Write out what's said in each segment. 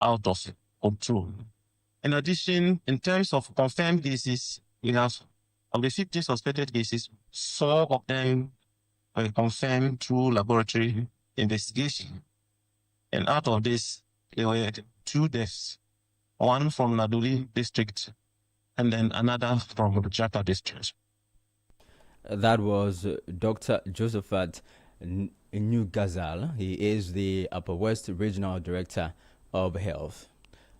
out of control. In addition, in terms of confirmed cases, we have, of the 15 suspected cases, 4 of them were confirmed through laboratory investigation. And out of this, there were 2 deaths, one from Naduli district and then another from Jaka district. That was Dr. Josephat Nugazal. He is the Upper West Regional Director of Health.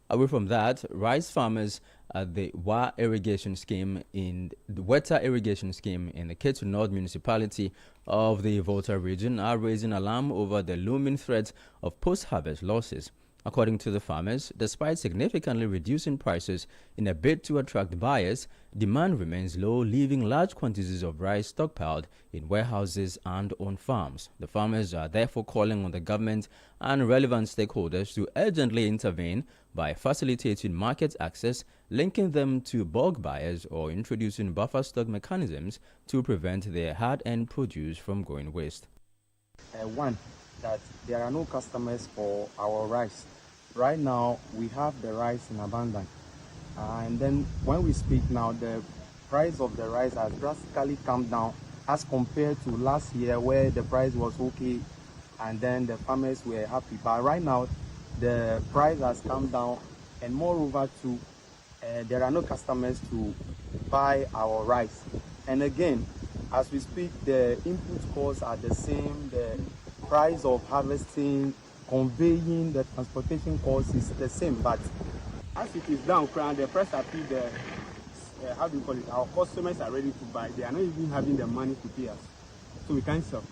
Away from that, rice farmers at the Weta irrigation scheme in the Ketu North municipality of the Volta region are raising alarm over the looming threat of post-harvest losses. According to the farmers, despite significantly reducing prices in a bid to attract buyers, demand remains low, leaving large quantities of rice stockpiled in warehouses and on farms. The farmers are therefore calling on the government and relevant stakeholders to urgently intervene by facilitating market access, linking them to bulk buyers, or introducing buffer stock mechanisms to prevent their hard-earned produce from going waste. One, that there are no customers for our rice. Right now, we have the rice in abundance. And then when we speak now, the price of the rice has drastically come down as compared to last year where the price was okay and then the farmers were happy. But right now, the price has come down, and moreover too, there are no customers to buy our rice. And again, as we speak, the input costs are the same. The price of harvesting, conveying, the transportation cost is the same. But as it is down, the price I feel how do you call it? Our customers are ready to buy. They are not even having the money to pay us, so we can't sell.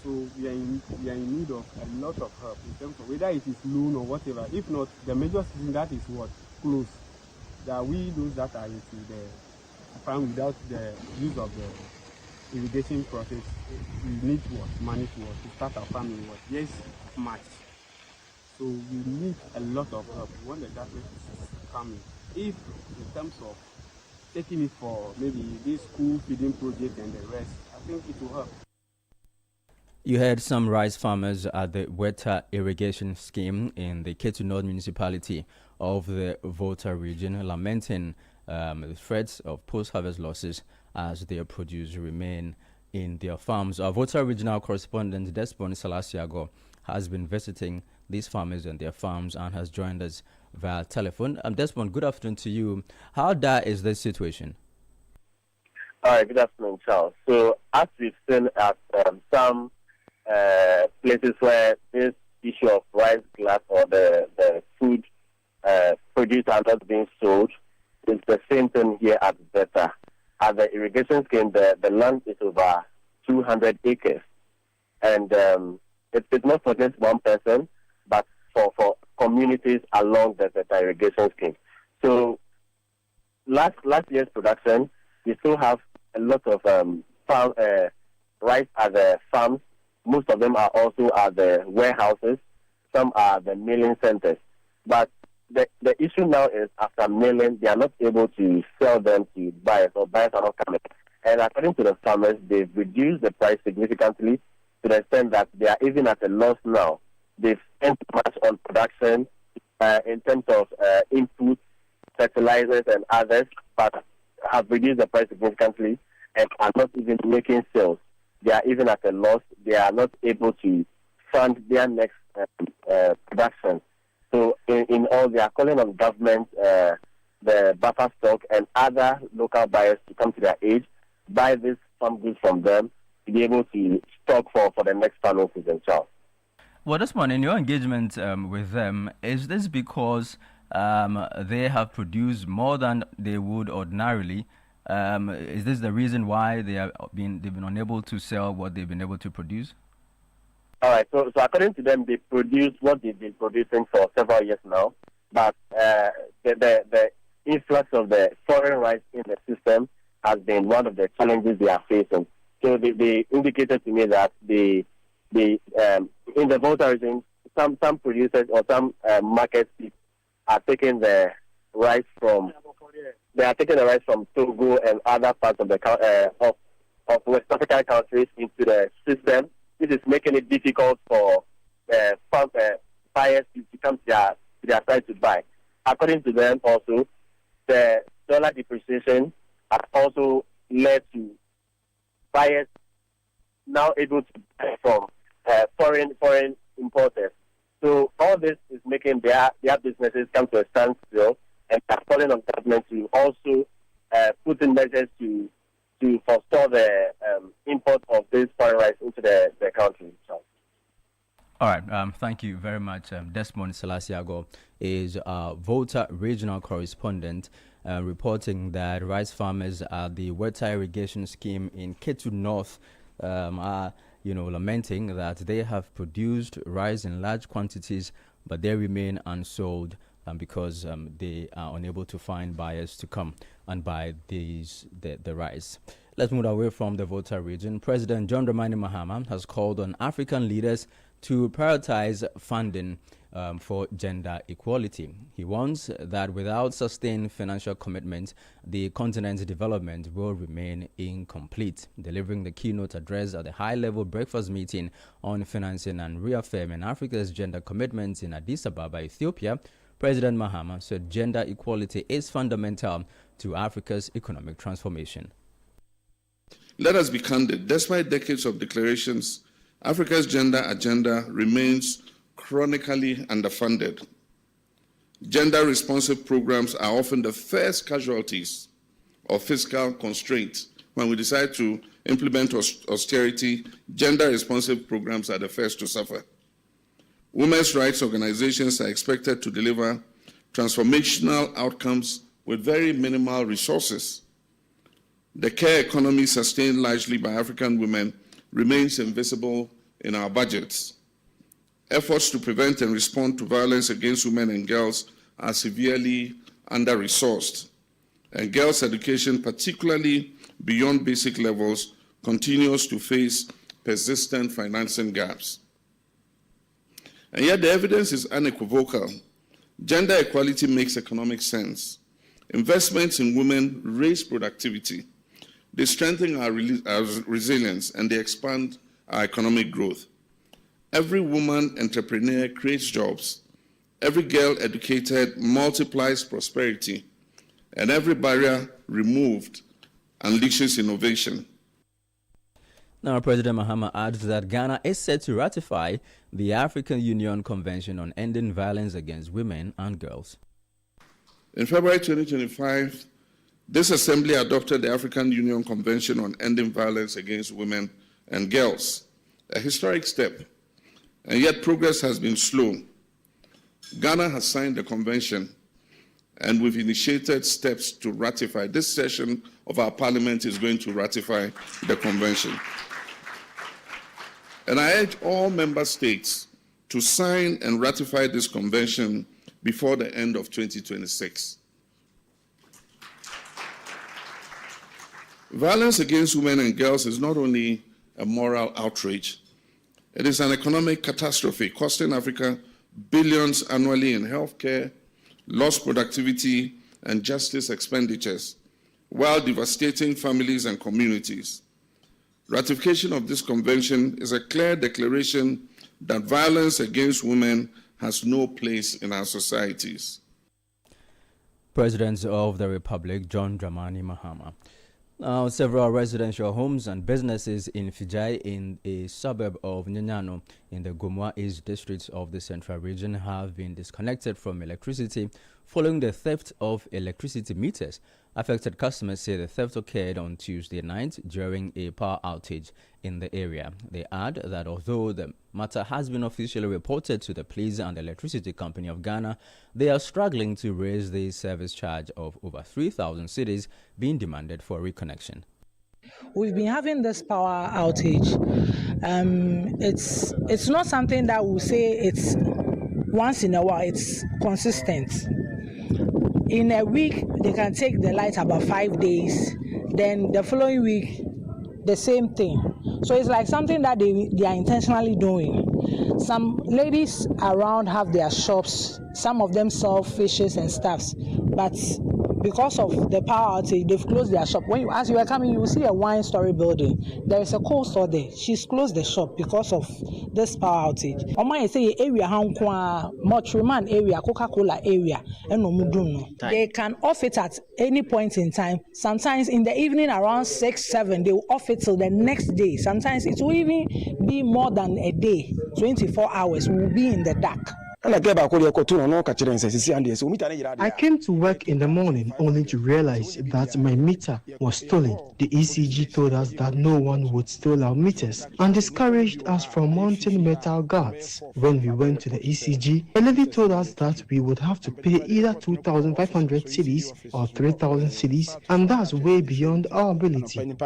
So we are in need of a lot of help in terms of whether it is loan or whatever. If not, the major season that is what close. That we those that are into the farm without the use of the irrigation process, we need money to start our farming. Yes, March. So we need a lot of help. We want the government to come in. If in terms of taking it for maybe this school feeding project and the rest, I think it will help. You heard some rice farmers at the Weta irrigation scheme in the Ketu North municipality of the Volta region lamenting the threats of post-harvest losses as their produce remain in their farms. Our Volta regional correspondent Desmond Salasiago has been visiting these farmers and their farms and has joined us via telephone. Desmond, good afternoon to you. How dire is this situation? All right, good afternoon, Charles. So as we've seen at some places where this issue of rice glass or the food produce are not being sold, it's the same thing here at Beta. At the irrigation scheme, the land is over 200 acres. And it's not for just one person, but for communities along the irrigation scheme. So last year's production, we still have a lot of rice at the farms. Most of them are also at the warehouses. Some are the milling centers. But the issue now is after milling, they are not able to sell them to buyers, or buyers are not coming. And according to the farmers, they've reduced the price significantly to the extent that they are even at a loss now. They've spent much on production in terms of inputs, fertilizers and others, but have reduced the price significantly and are not even making sales. They are even at a loss. They are not able to fund their next production. So in all, they are calling on government, the buffer stock and other local buyers to come to their aid, buy this farm goods from them to be able to stock for the next farming season, Charles. Well, this one, in your engagement with them, is this because they have produced more than they would ordinarily? Is this the reason why they've been unable to sell what they've been able to produce? All right. So according to them, they produce what they've been producing for several years now, but the influx of the foreign rice in the system has been one of the challenges they are facing. So they indicated to me that in the Volta region, some producers or some market people are taking the rice from Togo and other parts of the of West African countries into the system. This is making it difficult for buyers to come to to their side to buy. According to them, also, the dollar depreciation has also led to buyers now able to buy from foreign importers. So all this is making their businesses come to a standstill, and they're calling on government to also put in measures to forestall the import of this foreign rice into the country. So. All right. Thank you very much. Desmond Salasiago is a Volta regional correspondent, reporting that rice farmers at the water irrigation scheme in Ketu North are, lamenting that they have produced rice in large quantities, but they remain unsold because they are unable to find buyers to come and buy the rice. Let's move away from the Volta region. President John Dramani Mahama has called on African leaders to prioritize funding for gender equality. He warns that without sustained financial commitment, the continent's development will remain incomplete. Delivering the keynote address at the high-level breakfast meeting on financing and reaffirming Africa's gender commitments in Addis Ababa, Ethiopia, President Mahama said gender equality is fundamental to Africa's economic transformation. Let us be candid. Despite decades of declarations, Africa's gender agenda remains chronically underfunded. Gender-responsive programs are often the first casualties of fiscal constraints. When we decide to implement austerity, gender-responsive programs are the first to suffer. Women's rights organizations are expected to deliver transformational outcomes with very minimal resources. The care economy sustained largely by African women remains invisible in our budgets. Efforts to prevent and respond to violence against women and girls are severely under-resourced, and girls' education, particularly beyond basic levels, continues to face persistent financing gaps. And yet the evidence is unequivocal. Gender equality makes economic sense. Investments in women raise productivity. They strengthen our resilience, and they expand our economic growth. Every woman entrepreneur creates jobs. Every girl educated multiplies prosperity. And every barrier removed unleashes innovation. Now, President Mahama adds that Ghana is set to ratify the African Union Convention on Ending Violence Against Women and Girls. In February 2025, this assembly adopted the African Union Convention on Ending Violence Against Women and Girls, a historic step, and yet progress has been slow. Ghana has signed the convention, and we've initiated steps to ratify. This session of our parliament is going to ratify the convention. And I urge all member states to sign and ratify this convention before the end of 2026. Violence against women and girls is not only a moral outrage, it is an economic catastrophe costing Africa billions annually in healthcare, lost productivity, and justice expenditures, while devastating families and communities. Ratification of this convention is a clear declaration that violence against women has no place in our societies. President of the Republic, John Dramani Mahama. Now, several residential homes and businesses in Fijai, in a suburb of Nyanyano in the Gomwa East district of the Central Region, have been disconnected from electricity following the theft of electricity meters. Affected customers say the theft occurred on Tuesday night during a power outage in the area. They add that although the matter has been officially reported to the Police and Electricity Company of Ghana, they are struggling to raise the service charge of over 3,000 cedis being demanded for reconnection. We've been having this power outage. It's not something that we'll say it's once in a while, it's consistent. In a week, they can take the light about 5 days. Then the following week, the same thing. So it's like something that they are intentionally doing. Some ladies around have their shops. Some of them sell fishes and stuffs. But because of the power outage, they've closed their shop. When you, as you are coming, you will see a wine-story building. There is a cold store there. She's closed the shop because of this power outage. On my say area, Motriman area, Coca-Cola area, and no. They can off it at any point in time. Sometimes in the evening around 6, 7, they will off it till the next day. Sometimes it will even be more than a day. 24 hours we will be in the dark. I came to work in the morning only to realize that my meter was stolen. The ECG told us that no one would steal our meters and discouraged us from mounting metal guards. When we went to the ECG, the lady told us that we would have to pay either 2,500 cedis or 3,000 cedis, and that's way beyond our ability.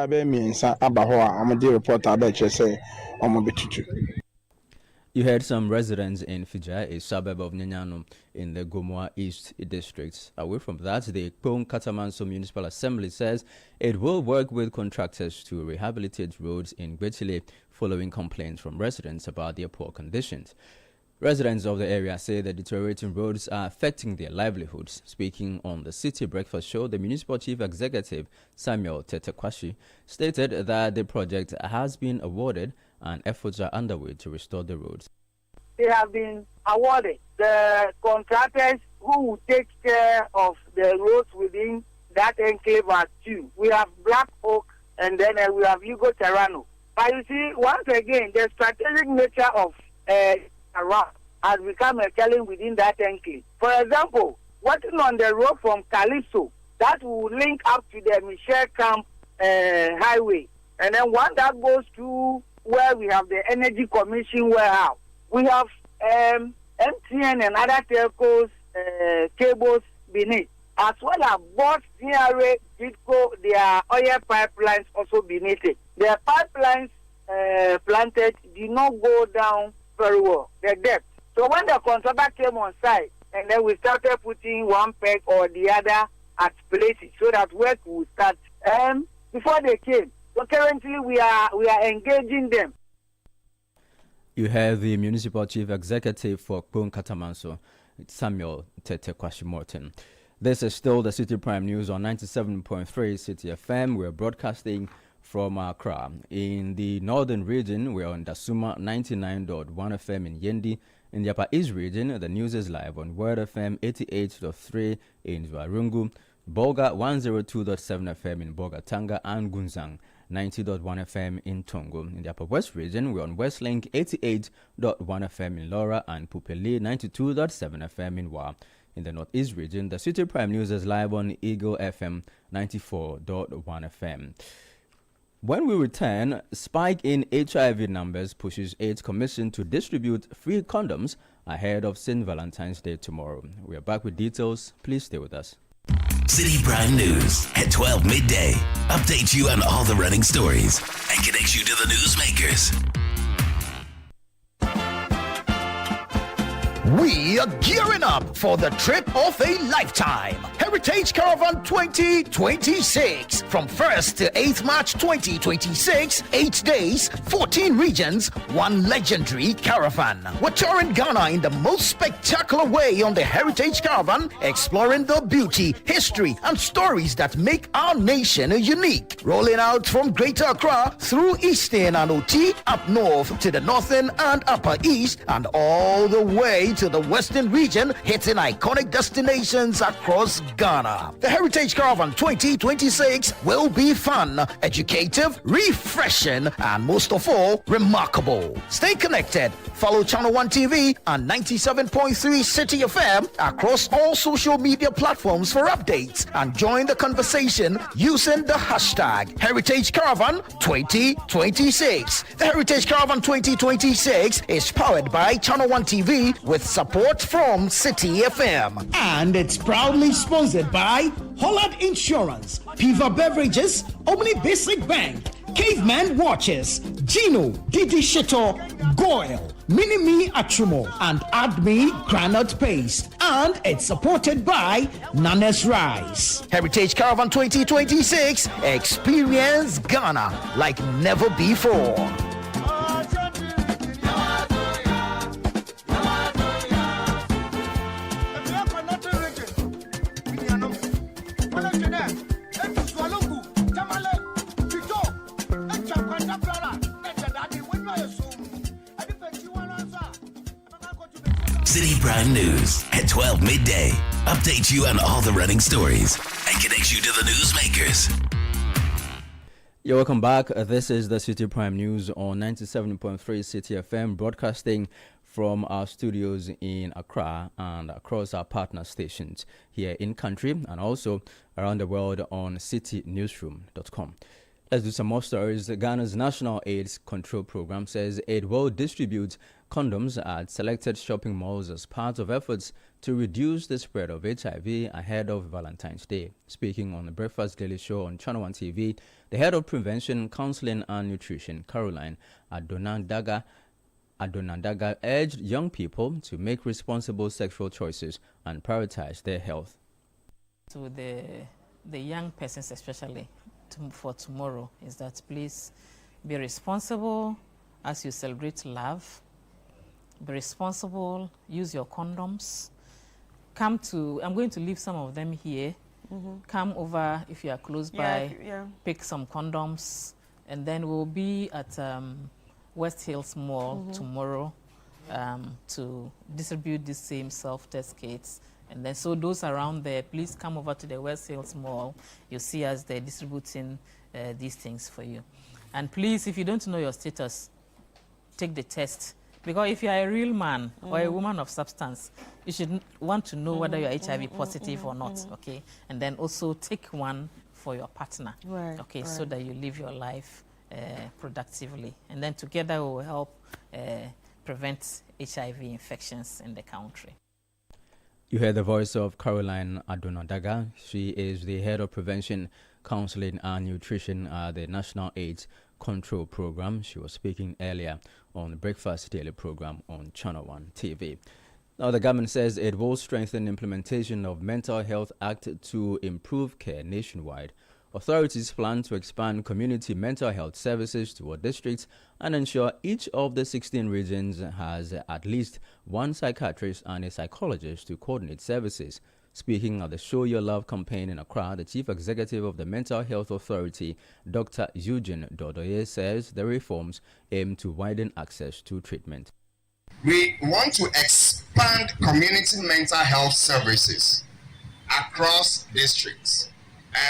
You heard some residents in Fija, a suburb of Nyanyano in the Gomoa East District. Away from that, the Kpong Katamanso Municipal Assembly says it will work with contractors to rehabilitate roads in Gwetile following complaints from residents about their poor conditions. Residents of the area say the deteriorating roads are affecting their livelihoods. Speaking on the Citi Breakfast Show, the Municipal Chief Executive, Samuel Tetekwashi, stated that the project has been awarded and efforts are underway to restore the roads. They have been awarded. The contractors who will take care of the roads within that enclave are two. We have Black Oak and then we have Hugo Terrano. But you see, once again, the strategic nature of Iraq has become a challenge within that enclave. For example, working on the road from Calypso, that will link up to the Michelle Camp highway. And then one that goes to where we have the Energy Commission warehouse. We have MTN and other telcos cables beneath, as well as both CRA, GITCO, their oil pipelines also beneath it. The pipelines planted did not go down very well, the depth. So when the contractor came on site, and then we started putting one peg or the other at places so that work will start. Before they came, so currently we are engaging them. You have the Municipal Chief Executive for Kpong Katamanso, Samuel Tetekwashi Morton. This is still the City Prime News on 97.3 Citi FM. We're broadcasting from Accra. In the northern region, we're on Dasuma 99.1 FM in Yendi. In the Upper East region, the news is live on Word FM 88.3 in Zwarungu, Boga 102.7 FM in Boga Tanga, and Gunzang 90.1 FM in Tongo. In the Upper West region, we're on Westlink 88.1 FM in Laura and Pupeli 92.7 FM in Wa. In the Northeast region, the City Prime News is live on Eagle FM 94.1 FM. When we return, spike in HIV numbers pushes AIDS Commission to distribute free condoms ahead of St. Valentine's Day tomorrow. We are back with details. Please stay with us. City Prime News at 12 midday updates you on all the running stories and connects you to the newsmakers. We are gearing up for the trip of a lifetime. Heritage Caravan 2026. From 1st to 8th March 2026, 8 days, 14 regions, one legendary caravan. We're touring Ghana in the most spectacular way on the Heritage Caravan, exploring the beauty, history, and stories that make our nation unique. Rolling out from Greater Accra through Eastern and OT, up north to the Northern and Upper East, and all the way to the Western region, hitting iconic destinations across Ghana. The Heritage Caravan 2026 will be fun, educative, refreshing, and most of all, remarkable. Stay connected. Follow Channel 1 TV and 97.3 Citi FM across all social media platforms for updates and join the conversation using the hashtag Heritage Caravan 2026. The Heritage Caravan 2026 is powered by Channel 1 TV with support from Citi FM. And it's proudly sponsored by Holland Insurance, Piva Beverages, Omni Basic Bank, Caveman Watches, Gino, Didi Shito, Goyle, Mini-Me Achumo, and Admi Granite Paste. And it's supported by Nanes Rice. Heritage Caravan 2026, experience Ghana like never before. Prime News at 12 midday. Update you on all the running stories and connects you to the newsmakers. You're welcome back. This is the Citi Prime News on 97.3 Citi FM, broadcasting from our studios in Accra and across our partner stations here in country and also around the world on citinewsroom.com. Let's do some more stories. Ghana's National AIDS Control Program says it will distribute condoms at selected shopping malls as part of efforts to reduce the spread of HIV ahead of Valentine's Day. Speaking on the Breakfast Daily Show on Channel 1 TV, the head of Prevention, Counseling and Nutrition, Caroline Adonandaga, urged young people to make responsible sexual choices and prioritize their health. To the young persons especially, for tomorrow is that please be responsible as you celebrate love. Be responsible, use your condoms. I'm going to leave some of them here. Come over if you are close by, pick some condoms, and then we'll be at West Hills Mall tomorrow to distribute the same self-test kits. And then, so those around there, please come over to the West Hills Mall. You'll see us there distributing these things for you. And please, if you don't know your status, take the test. Because if you are a real man or a woman of substance, you should want to know whether you're HIV positive or not, okay? And then also take one for your partner, okay, so that you live your life productively. And then together we will help prevent HIV infections in the country. You heard the voice of Caroline Adonadaga. She is the head of Prevention, Counseling and Nutrition at the National AIDS Control Program. She was speaking earlier on the Breakfast Daily program on Channel 1 TV. Now, the government says it will strengthen implementation of Mental Health Act to improve care nationwide. Authorities plan to expand community mental health services to all districts and ensure each of the 16 regions has at least one psychiatrist and a psychologist to coordinate services. Speaking at the Show Your Love campaign in Accra, the Chief Executive of the Mental Health Authority, Dr. Eugene Dodoye, says the reforms aim to widen access to treatment. We want to expand community mental health services across districts.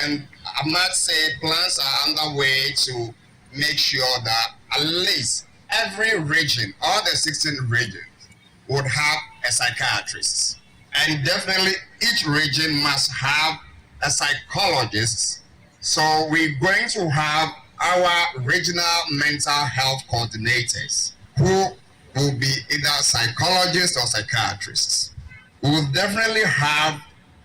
And I must say plans are underway to make sure that at least every region, all the 16 regions, would have a psychiatrist. And definitely each region must have a psychologist. So we're going to have our regional mental health coordinators who will be either psychologists or psychiatrists. We will definitely have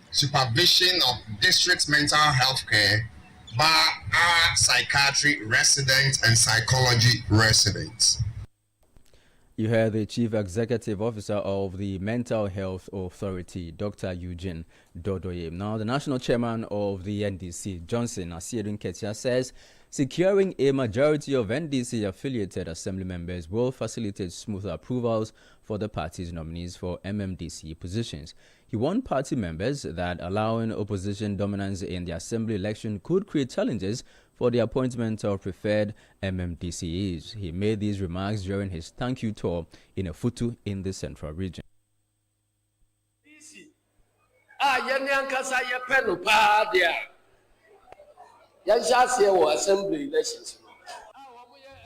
supervision of district mental health care by our psychiatry residents and psychology residents. You heard the Chief Executive Officer of the Mental Health Authority, Dr. Eugene Dodoye. Now, the National Chairman of the NDC, Johnson Asiedu Nketia, says securing a majority of NDC-affiliated assembly members will facilitate smoother approvals for the party's nominees for MMDC positions. He warned party members that allowing opposition dominance in the assembly election could create challenges for the appointment of preferred MMDCs. He made these remarks during his thank you tour in a Futu in the central region.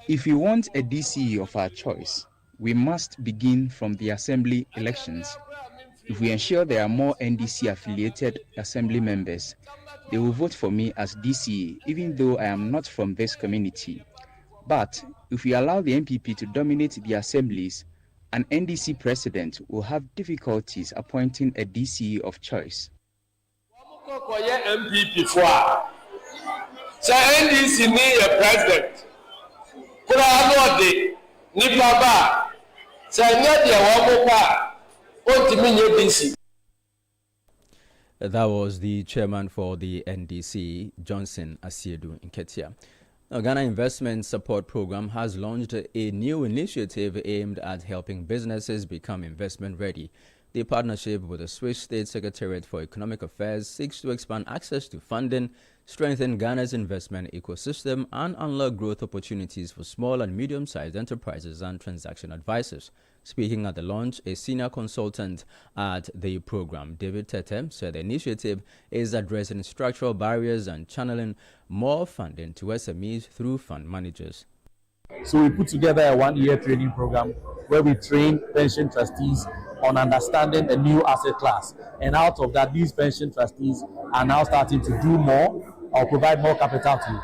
If we want a DCE of our choice, we must begin from the assembly elections. If we ensure there are more NDC-affiliated assembly members, they will vote for me as DCE, even though I am not from this community. But if we allow the MPP to dominate the assemblies, an NDC president will have difficulties appointing a DCE of choice. MPP for NDC need a president. That was the chairman for the NDC, Johnson Asiedu Nketia. Now, Ghana Investment Support Program has launched a new initiative aimed at helping businesses become investment ready. The partnership with the Swiss State Secretariat for Economic Affairs seeks to expand access to funding, strengthen Ghana's investment ecosystem, and unlock growth opportunities for small and medium-sized enterprises and transaction advisors. Speaking at the launch, a senior consultant at the program, David Tete, said the initiative is addressing structural barriers and channeling more funding to SMEs through fund managers. So we put together a one-year training program where we train pension trustees on understanding the new asset class. And out of that, these pension trustees are now starting to do more or provide more capital to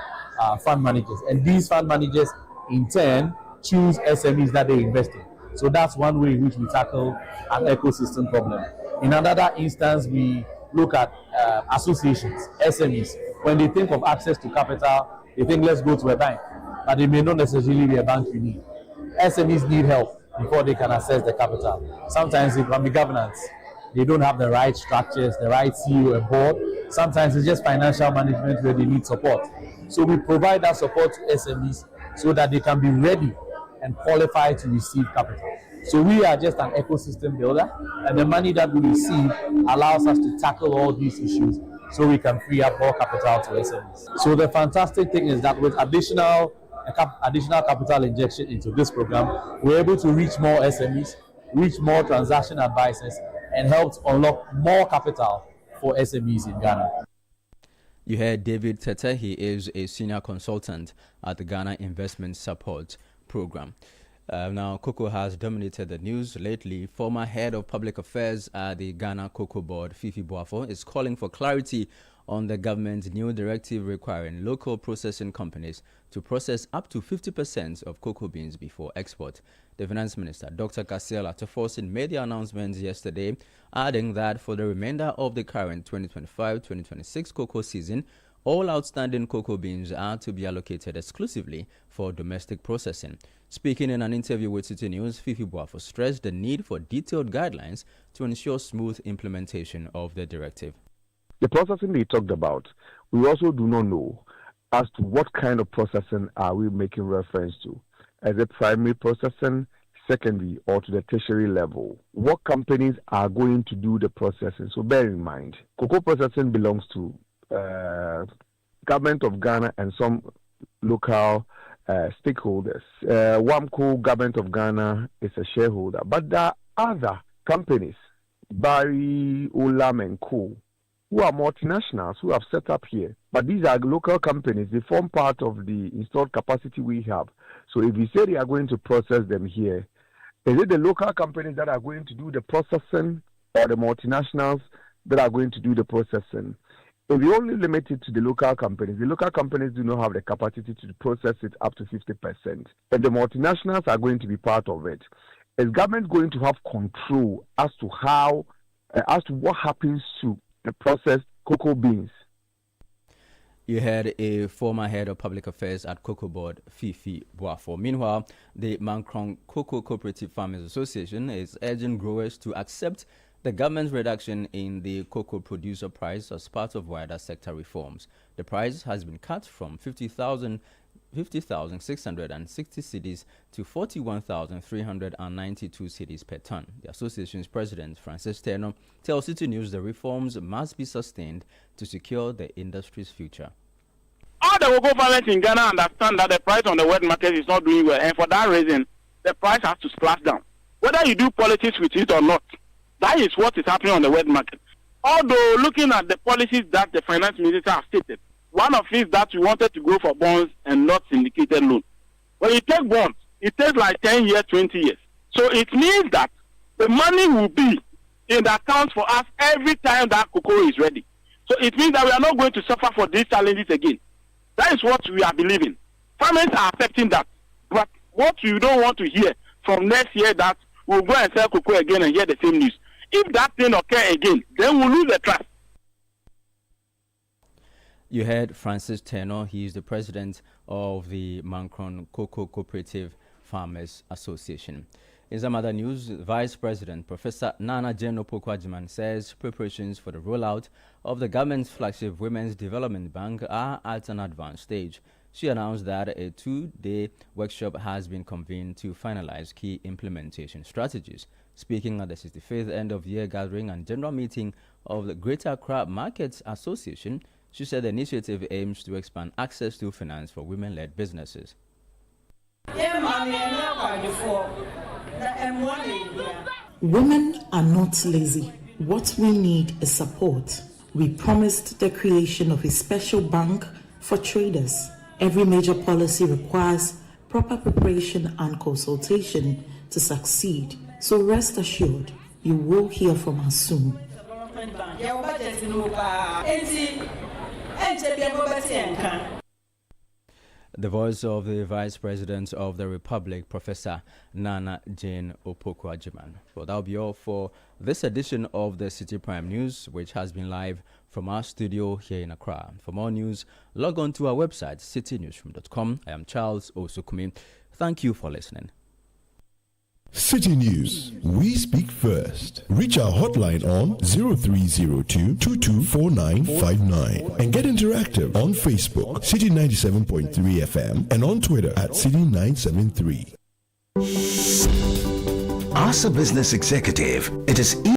fund managers. And these fund managers, in turn, choose SMEs that they invest in. So that's one way in which we tackle an ecosystem problem. In another instance, we look at associations, SMEs. When they think of access to capital, they think, let's go to a bank. But it may not necessarily be a bank you need. SMEs need help before they can access the capital. Sometimes it can be governance. They don't have the right structures, the right CEO and board. Sometimes it's just financial management where they need support. So we provide that support to SMEs so that they can be ready and qualified to receive capital. So we are just an ecosystem builder, and the money that we receive allows us to tackle all these issues so we can free up more capital to SMEs. So the fantastic thing is that with additional capital injection into this program, we're able to reach more SMEs, reach more transaction advisors, and help to unlock more capital for SMEs in Ghana. You heard David Tete. He is a senior consultant at the Ghana Investment Support Program. Now, cocoa has dominated the news lately. Former head of public affairs at the Ghana Cocoa Board, Fifi Boafo, is calling for clarity on the government's new directive requiring local processing companies to process up to 50% of cocoa beans before export. The Finance Minister, Dr. Kasiel Ataforsin, made the announcement yesterday, adding that for the remainder of the current 2025-2026 cocoa season, all outstanding cocoa beans are to be allocated exclusively for domestic processing. Speaking in an interview with Citi News, Fifi Boafo stressed the need for detailed guidelines to ensure smooth implementation of the directive. The processing they talked about, we also do not know as to what kind of processing are we making reference to. Is it primary processing, secondary, or to the tertiary level? What companies are going to do the processing? So bear in mind, cocoa processing belongs to government of Ghana and some local stakeholders. WAMCO, government of Ghana, is a shareholder. But there are other companies, Barry, Olam and Co., who are multinationals who have set up here. But these are local companies. They form part of the installed capacity we have. So if we say they are going to process them here, is it the local companies that are going to do the processing or the multinationals that are going to do the processing? If we only limit it to the local companies do not have the capacity to process it up to 50%. And the multinationals are going to be part of it. Is government going to have control as to how, as to what happens to the processed cocoa beans? You had a former head of public affairs at Cocoa Board, Fifi Boafo. Meanwhile, the Mancron Cocoa Cooperative Farmers Association is urging growers to accept the government's reduction in the cocoa producer price as part of wider sector reforms. The price has been cut from 50,660 cedis to 41,392 cedis per ton. The association's president, Francis Terno, tells Citi News the reforms must be sustained to secure the industry's future. All the cocoa farmers in Ghana understand that the price on the world market is not doing well, and for that reason, the price has to splash down. Whether you do politics with it or not, that is what is happening on the world market. Although looking at the policies that the finance minister has stated, one of it is that we wanted to go for bonds and not syndicated loans. When you take bonds, it takes like 10 years, 20 years. So it means that the money will be in the account for us every time that cocoa is ready. So it means that we are not going to suffer for these challenges again. That is what we are believing. Farmers are accepting that. But what you don't want to hear from next year that we'll go and sell cocoa again and hear the same news. If that thing occurs again, then we'll lose the trust. You heard Francis Terno. He is the president of the Mancron Cocoa Cooperative Farmers Association. In some other news, Vice President Professor Nana Jane Opoku-Agyeman says preparations for the rollout of the government's flagship Women's Development Bank are at an advanced stage. She announced that a 2-day workshop has been convened to finalize key implementation strategies. Speaking at the 65th end-of-year gathering and general meeting of the Greater Accra Markets Association, she said the initiative aims to expand access to finance for women-led businesses. Women are not lazy. What we need is support. We promised the creation of a special bank for traders. Every major policy requires proper preparation and consultation to succeed. So rest assured, you will hear from us soon. The voice of the Vice President of the Republic, Professor Nana Jane Opoku-Agyeman. Well, that'll be all for this edition of the City Prime News, which has been live from our studio here in Accra. For more news, log on to our website, citynewsroom.com. I am Charles Osukumi. Thank you for listening. City News. We speak first. Reach our hotline on 0302-224959 and get interactive on Facebook, City 97.3 FM, and on Twitter at City 973. As a business executive, it is